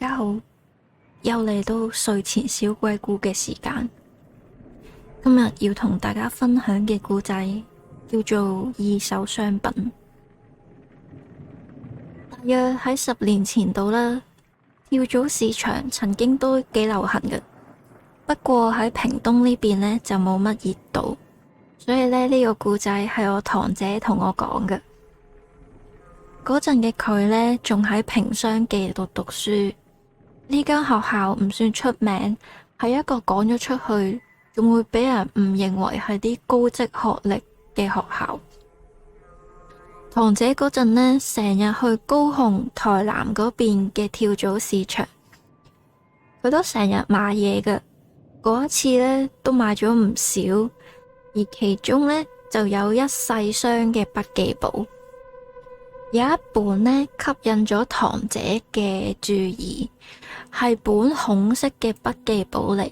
家好，又嚟到睡前小鬼故嘅時間。今日要同大家分享嘅故仔叫做二手商品。大約喺10年前度啦，跳蚤市場曾經都幾流行嘅。不過喺屏東呢邊呢，就冇乜熱度，所以呢個故仔係我堂姐同我講嘅。嗰陣嘅佢呢，仲喺屏商記度讀書。呢間學校唔算出名，係一個講咗出去仲會俾人誤認為係啲高職學歷嘅學校。堂姐嗰陣呢，成日去高雄、台南嗰邊嘅跳蚤市場，佢都成日買嘢㗎。嗰一次呢，都買咗唔少，而其中呢，就有一細箱嘅筆記簿。有一本呢，吸引咗堂姐嘅注意，係本紅色嘅筆記簿嚟，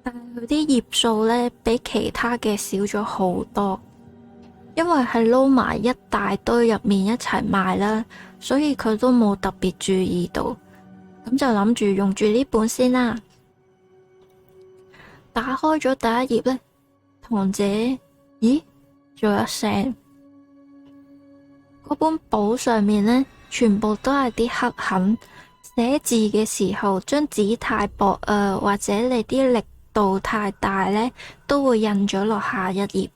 但係佢啲頁數呢，比其他嘅少咗好多，因為係撈埋一大堆入面一齊賣啦，所以佢都冇特別注意到，咁就諗住用住呢本先啦。打開咗第一頁呢，堂姐，咦，做一聲。嗰本簿上面呢，全部都係啲黑痕，寫字嘅時候張紙太薄或者你啲力度太大呢，都會印咗落下一頁。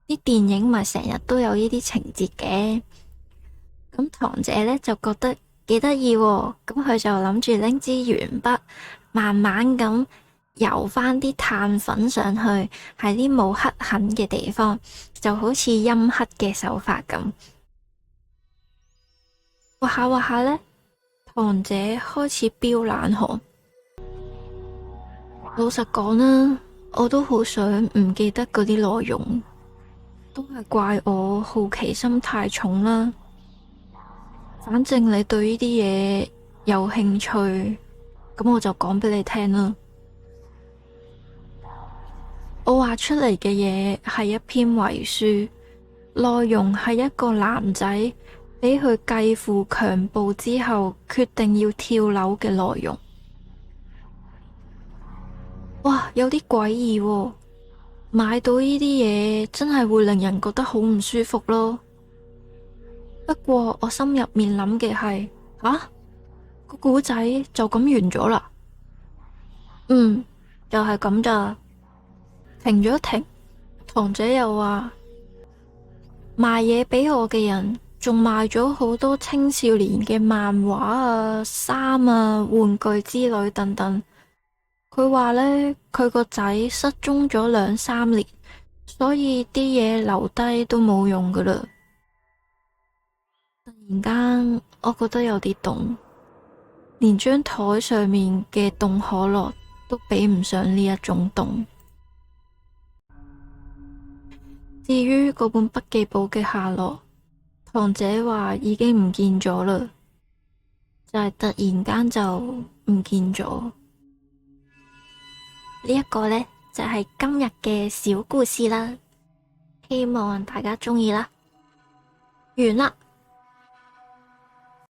啲電影咪成日都有呢啲情節嘅。咁堂姐呢，就覺得幾得意喎，咁佢就諗住拎支鉛筆，慢慢咁油翻啲碳粉上去，喺啲冇黑痕嘅地方，就好似陰黑嘅手法咁。畫下畫下呢，堂姐開始飆冷汗。老實講啦，我都好想唔記得嗰啲內容，都係怪我好奇心太重啦。反正你對呢啲嘢有興趣，咁我就講俾你聽啦。我畫出嚟嘅嘢係一篇遺書，內容係一個男仔俾佢繼父強暴之後，決定要跳樓嘅內容。哇，有啲詭異喎！買到呢啲嘢真係會令人覺得好唔舒服咯。不過我心入面諗嘅係，個故仔就咁完咗啦。就係咁咋。停咗停，堂姐又話賣嘢俾我嘅人，仲賣咗好多青少年嘅漫畫啊、衫啊、玩具之類等等。佢話呢，佢個仔失蹤咗2-3年，所以啲嘢留低都冇用噶啦。突然間，我覺得有啲凍，連張台上面嘅凍可樂都比唔上呢一種凍。至於嗰本筆記簿嘅下落，堂姐話已經唔見咗啦，就係突然間就唔見咗。呢一個呢，就係今日嘅小故事啦，希望大家鍾意啦。完啦。